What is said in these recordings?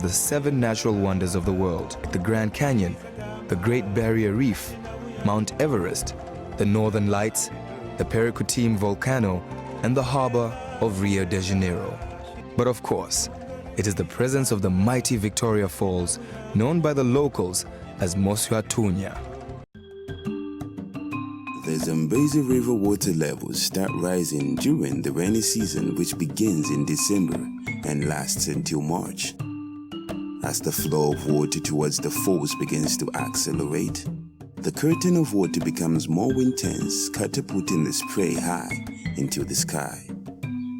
the 7 natural wonders of the world: the Grand Canyon, the Great Barrier Reef, Mount Everest, the Northern Lights, the Pericutime volcano, and the harbor of Rio de Janeiro. But of course, it is the presence of the mighty Victoria Falls, known by the locals as Mosuatunya. The Zambezi River water levels start rising during the rainy season, which begins in December and lasts until March. As the flow of water towards the falls begins to accelerate, the curtain of water becomes more intense, catapulting the spray high into the sky.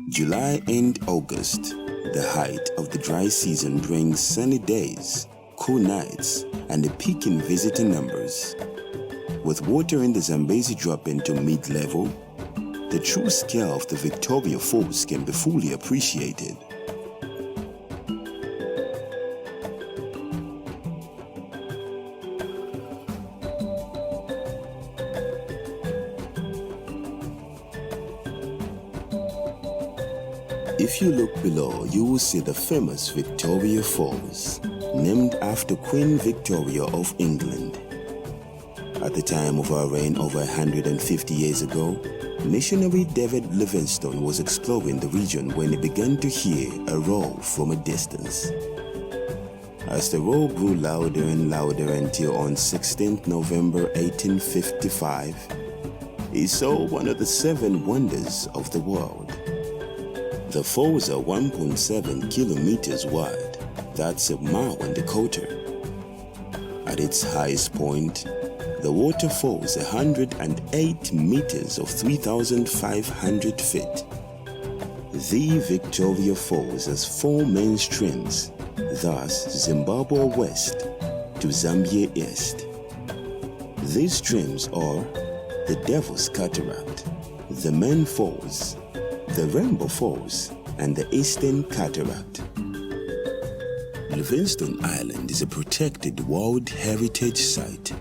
July and August, the height of the dry season, brings sunny days, cool nights, and a peak in visitor numbers. With water in the Zambezi dropping to mid-level, the true scale of the Victoria Falls can be fully appreciated. If you look below, you will see the famous Victoria Falls, named after Queen Victoria of England. At the time of our reign over 150 years ago, missionary David Livingstone was exploring the region when he began to hear a roar from a distance. As the roar grew louder and louder until on 16th November 1855, he saw one of the 7 wonders of the world. The falls are 1.7 kilometers wide, that's a mile and a quarter. At its highest point, the water falls 108 meters of 3,500 feet. The Victoria Falls has 4 main streams, thus Zimbabwe west to Zambia east. These streams are the Devil's Cataract, the Main Falls, the Rainbow Falls, and the Eastern Cataract. Livingstone Island is a protected World Heritage Site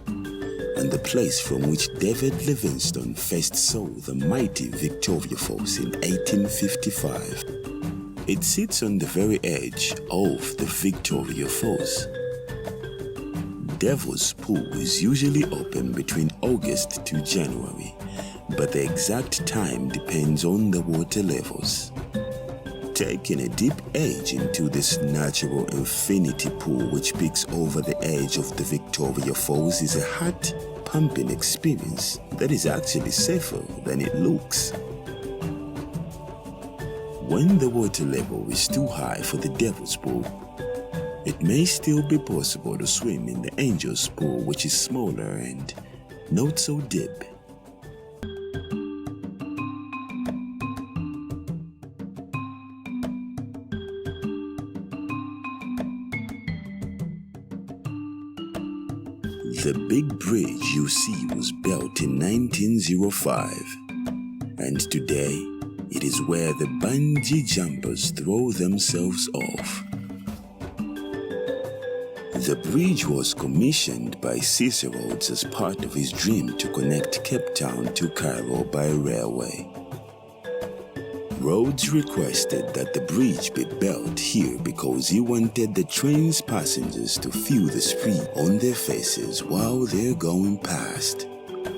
and the place from which David Livingstone first saw the mighty Victoria Falls in 1855. It sits on the very edge of the Victoria Falls. Devil's Pool is usually open between August to January, but the exact time depends on the water levels. Taking a deep edge into this natural infinity pool which peeks over the edge of the Victoria Falls is a heart-pumping experience that is actually safer than it looks. When the water level is too high for the Devil's Pool, it may still be possible to swim in the Angel's Pool, which is smaller and not so deep. The big bridge you see was built in 1905, and today it is where the bungee jumpers throw themselves off. The bridge was commissioned by Cicero as part of his dream to connect Cape Town to Cairo by railway. Rhodes requested that the bridge be built here because he wanted the train's passengers to feel the speed on their faces while they're going past,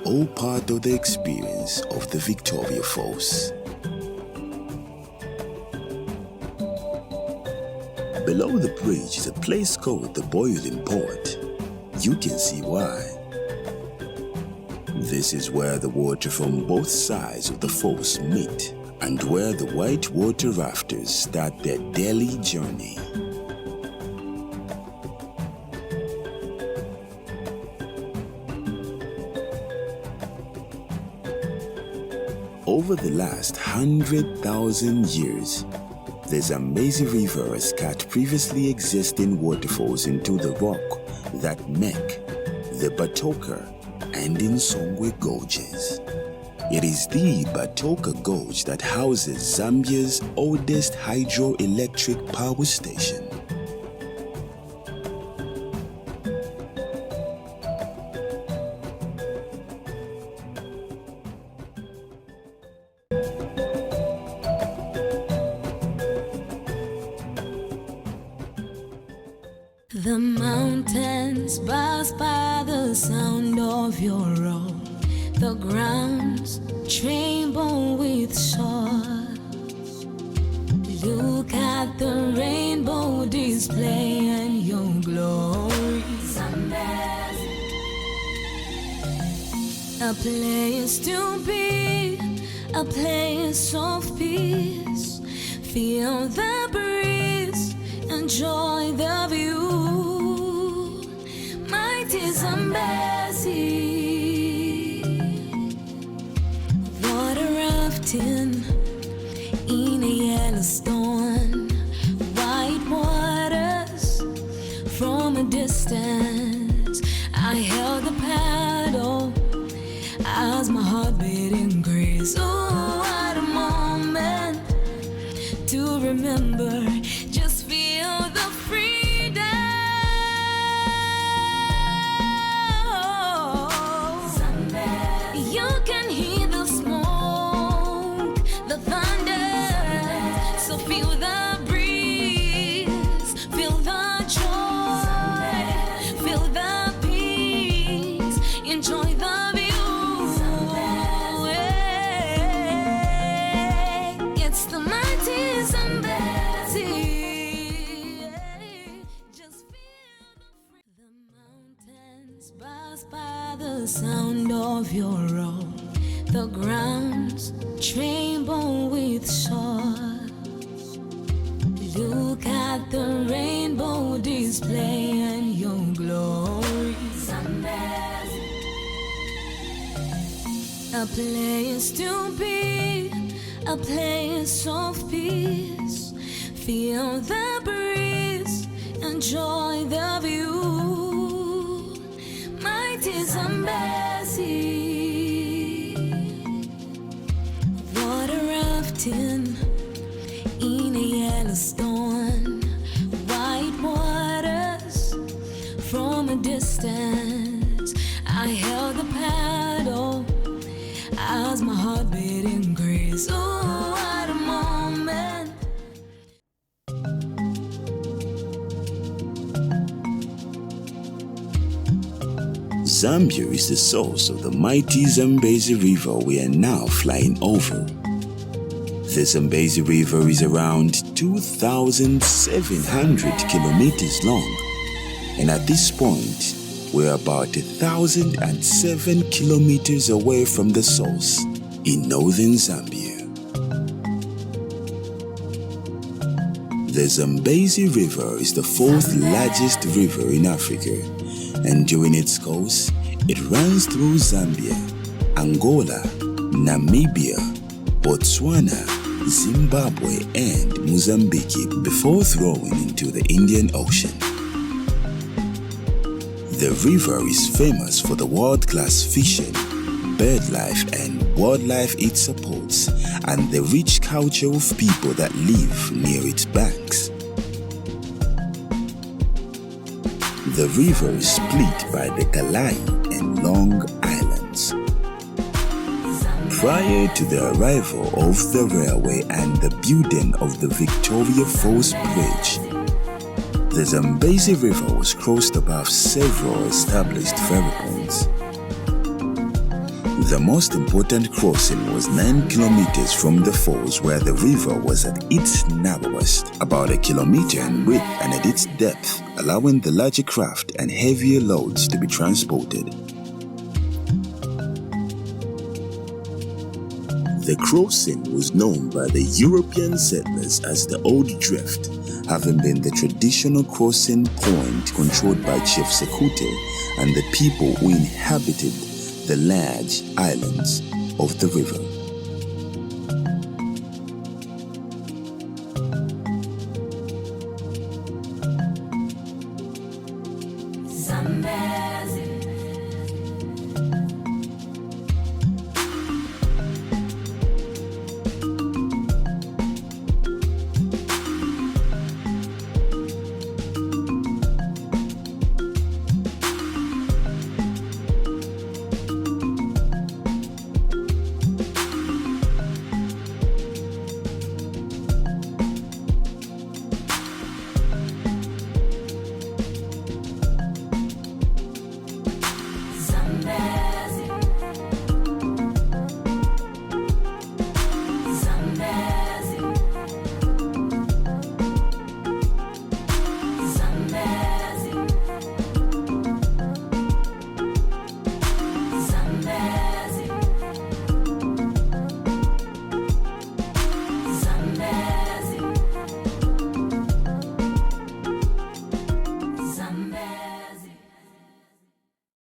all part of the experience of the Victoria Falls. Below the bridge is a place called the Boiling Pot. You can see why. This is where the water from both sides of the falls meet, and where the white water rafters start their daily journey. Over the last 100,000 years, the Zambezi River has cut previously existing waterfalls into the rock that make the Batoka and Insongwe Gorges. It is the Batoka Gorge that houses Zambia's oldest hydroelectric power station. The mountains burst by the sound of your roar. The grounds tremble with sword. Look at the rainbow display and your glory. A place to be, a place of peace. Feel the breeze, enjoy the view. Mighty Zambia, water rafting in a Yellowstone. White waters from a distance. I held the paddle as my heart beat increased. Oh, what a moment to remember. Just feel the freedom. You can hear the smoke, the thunder. So feel the breeze, feel the joy, feel the peace, enjoy the view. It's the mighty Zambia. Just feel the mountains burst by the sound of your roar. The grounds tremble with sword. Look at the rainbow display and your glory. A place to be, a place of peace. Feel the breeze, enjoy the view. Mighty Zambia, water rafting in a Yellowstone. White waters from a distance. I held the paddle as my heart beat increased. Oh, what a moment. Zambia is the source of the mighty Zambezi River we are now flying over. The Zambezi River is around 2,700 kilometers long, and at this point, we're about 1,007 kilometers away from the source in northern Zambia. The Zambezi River is the fourth largest river in Africa, and during its course, it runs through Zambia, Angola, Namibia, Botswana, Zimbabwe, and Mozambique before flowing into the Indian Ocean. The river is famous for the world-class fishing, bird life, and wildlife it supports, and the rich culture of people that live near its banks. The river is split by the Kalai and Long Islands. Prior to the arrival of the railway and the building of the Victoria Falls Bridge, the Zambezi River was crossed above several established ferry points. The most important crossing was 9 kilometers from the falls, where the river was at its narrowest, about 1 kilometer in width and at its depth, allowing the larger craft and heavier loads to be transported. The crossing was known by the European settlers as the Old Drift, having been the traditional crossing point controlled by Chief Sekute and the people who inhabited the large islands of the river.